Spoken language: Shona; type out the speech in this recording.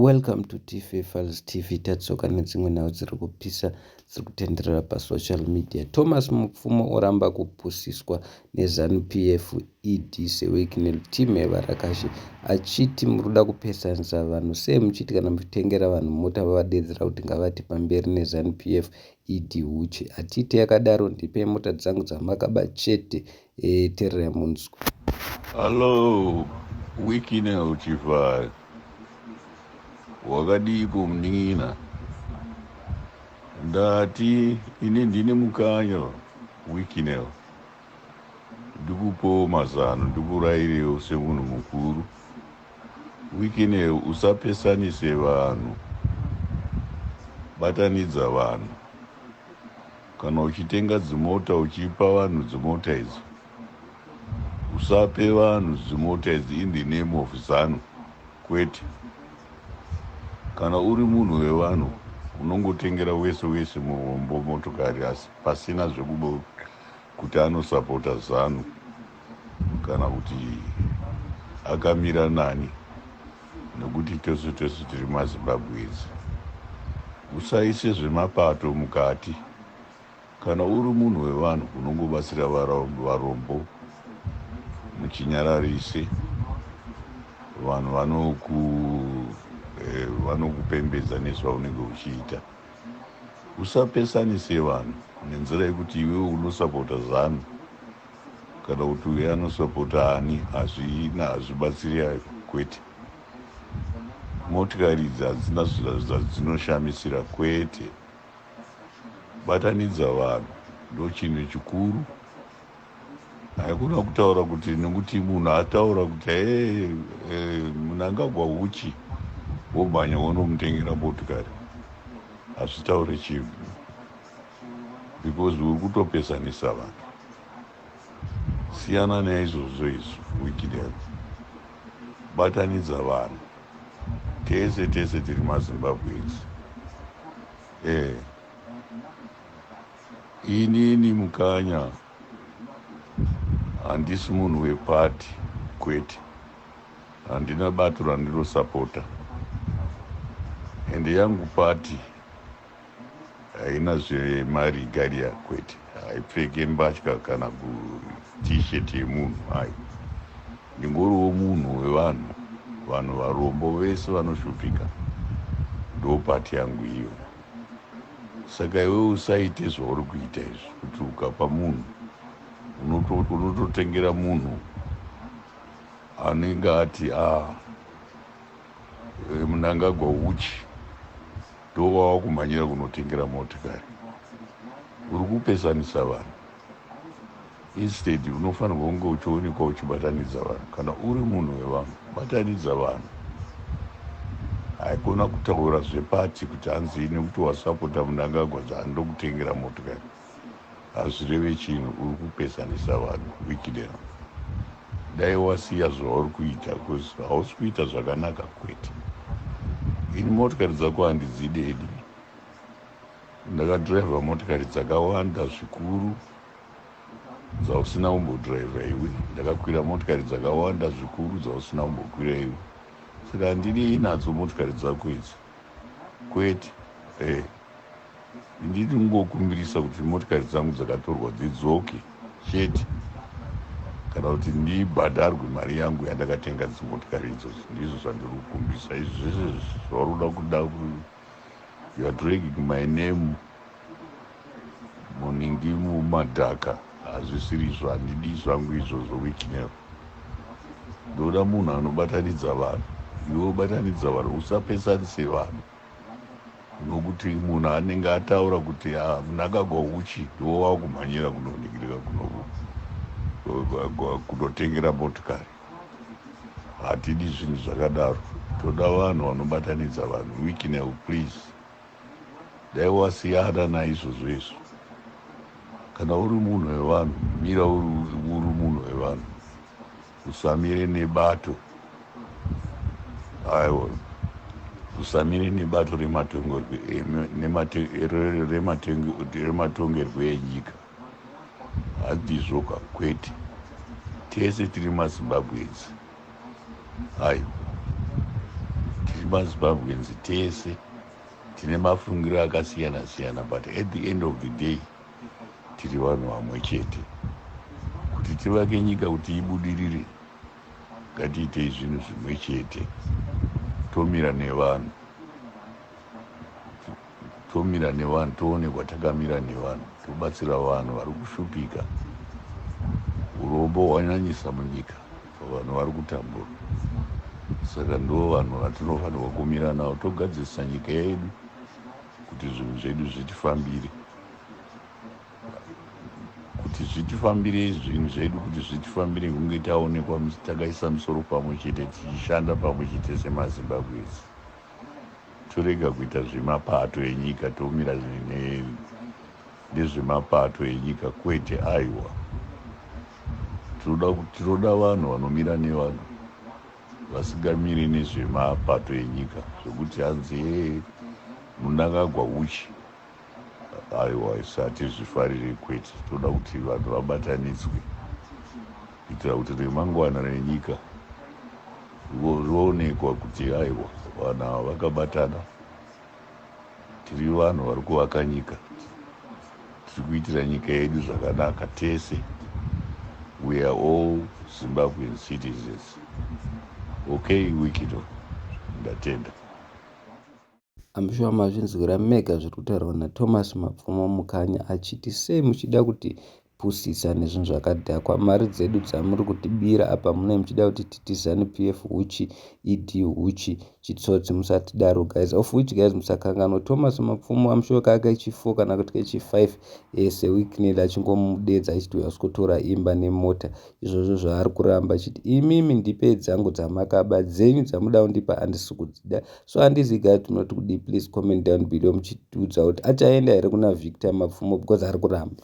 Welcome to TV Files TV. Tatsoka nedzimwe nhau dziri kupisa dziri kutenderera pasocial media. Thomas Mupfumo oramba kupusiswa neZANU-PF ED sewiki netimu yevarakashi achiti muruda kupesanisa vanhu sei muchiti kana muchitengera vanhu mota vavadedzera kuti ngavati pamberi neZANU-PF ED uche atite yakadaro ndipe mota dzangu dzamakaba chete terera munzwa. Hello, wiki neuchifai wakadiko mnina ndati ine ndine mukanya wiki neo ndikupo mazano ndikurairewo semunhu mukuru. Wiki neo usapesanise vanhu, batanidza vanhu. Kana uchitenga dzimota uchipa vanhu dzimota idzi, usape vanhu dzimota idzi in the name of ZANU kwete. Kana uri munhu wevanhu unongotengera wese wese muhombo motokari asi pasina zvekubo kuti anosapota ZANU kana kuti akamira nani, nekuti tose tiri maZimbabwezi. Usaise zvemapato mukati. Kana uri munhu wevanhu unongobatsira varombo muchinyararise vanhu vanokupembedza nezvaunenge uchiita. Usapesanise vanhu nenzira yekuti iwe unosapota ZANU kana kuti uye anosapota ani, hazvibatsiri kwete. Motikari idzi hadzina zvadzinoshamisira kwete. Batanidza vanhu ndo chinhu chikuru. Haikuna kutaura kuti nekuti munhu ataura kuti munangagwa uchi womhanya wonomutengera motikari, hazvitaure chinhu because uri kutopesanisa vanhu. Siyana naizvozvo izvo wiki neo. Batanidza vanhu tese tiri maZimbabwezi. Inini mukanya handisi munhu wepati kwete, handina bato randinosapota, ende yangu pati haina zvemarigaria kwete, haipfeke mbatya kana t-shirt yemunhu. Hai, ndingoriwo munhu wevanhu, vanhu varombo vese vanoshupika, ndo pati yangu iyo. Saka iwe usaite zvauri kuita izvi, kuti ukapa munhu unototengera munhu anenge ati munangagwa uchi ndo wava kumhanyira kunotengera motikari. Uri kupesanisa vanhu. Instead unofanirwa kunge uchionekwa uchibatanidza vanhu. Kana uri munhu wevanhu, batanidza vanhu. Haikona kutaura zvepati kuti hanzi nekuti wasapota munangagwa dzandokutengera motikari, hazvireve chinhu. Uri kupesanisa vanhu wiki neo. Dai wasiya zvauri kuita, because hausi kuita zvakanaka kwete. Ini motikari dzako handidzidedi. Ndakadhiraivha motikari dzakawanda zvikuru dzausina kumbodhiraivha iwe. Ndakakwira motikari dzakawanda zvikuru dzausina kumbokwira iwe. Saka handidi inadzo motikari dzako idzi kwete. Ndiri kungokumbirisa kuti motikari dzangu dzakatorwa dzidzoke chete, kana kuti ndibhadharwe mari yangu yandakatenga dzimotikari idzodzo. Ndizvo zvandiri kukumbirisa. Izvi zvese zvauri kuda you are dragging my name muningi mumadhaka, hazvisirizvo. Handidi zvangu izvozvo wiki neo. Ndoda munhu anobatanidza vanhu. Iwe ubatanidza vanhu, usapesanise vanhu. Nokuti munhu anenge ataura kuti munangagwa uchi ndo wava kumhanyira kunoningirika kunotengera motikari. Hatidi zvinhu zvakadaro. Toda vanhu vanobatanidza vanhu wiki neo, please. Dai wasiyana naizvozvo izvo. Kana uri munhu wevanhu, mira uri munhu wevanhu. Usamire nebato. Aiwa, usamire nebato rematongerwo enyika. Handizvoka kwete. Tese tiri maZimbabwezi. Aiwa, tiri mazimbabweans tese tine mafungiro akasiyana siyana, but at the end of the day tiri vanhu vamwe chete. Kuti tivake nyika kuti ibudirire, ngatiitei zvinhu zvimwe chete, tomira nevanhu, toonekwa takamira nevanhu, tobatsira vanhu vari kushupika. Urombo hwanyanyisa munyika pavanhu vari kutambura, saka ndo vanhu vatinofanirwa kumira navo, togadzirisa nyika yedu kuti zvinhu zvedu zvitifambire, zvinhu zvedu kuti zvitifambire kunge taonekwa takaisa musoro pamwe chete, tichishanda pamwe chete semazimbabwezi. Torega kuita zvemapato enyika, tomira nezvemapato enyika kwete. Aiwa, tinoda vanhu vanomira nevanhu, vasingamiri nezvemapato enyika, zvokuti hanzi munangagwa uchi. Aiwa, isu hatizvifariri kwete. Toda kuti vanhu vabatanidzwe kuitira kuti remangwana renyika roonekwa kuti aiwa, vanhu ava vakabatana, tiri vanhu vari kuvaka nyika, tiri kuitira nyika yedu zvakanaka tese. We are all Zimbabwean citizens. Okay, Wikido, ndatenda. Ambishuwa mazvinzwira mega zviri kutaurwa naThomas Mapfumo Mukanya achiti sei muchida kuti pusisa nezvinhu zvakadhakwa, mari dzedu dzamuri kutibira apa munenge muchida kuti titi ZANU-PF huchi, ED huchi, chitsotsi, musatidaro guys. Of which guys musakanganwa, Thomas Mapfumo amushoka akachi4 kana kuti kechi5 seweekend achingomudedza achiti uyasikotora imba nemota. Izvozvo zvaari kuramba achiti imimi ndipe dzangu dzamakaba, dzenyu dzamuda kundipa handisi kudzida. So handizi guys, tunoti kudi, please comment down below muchitiudza kuti achaenda here kuna Victor Mapfumo because ari kuramba.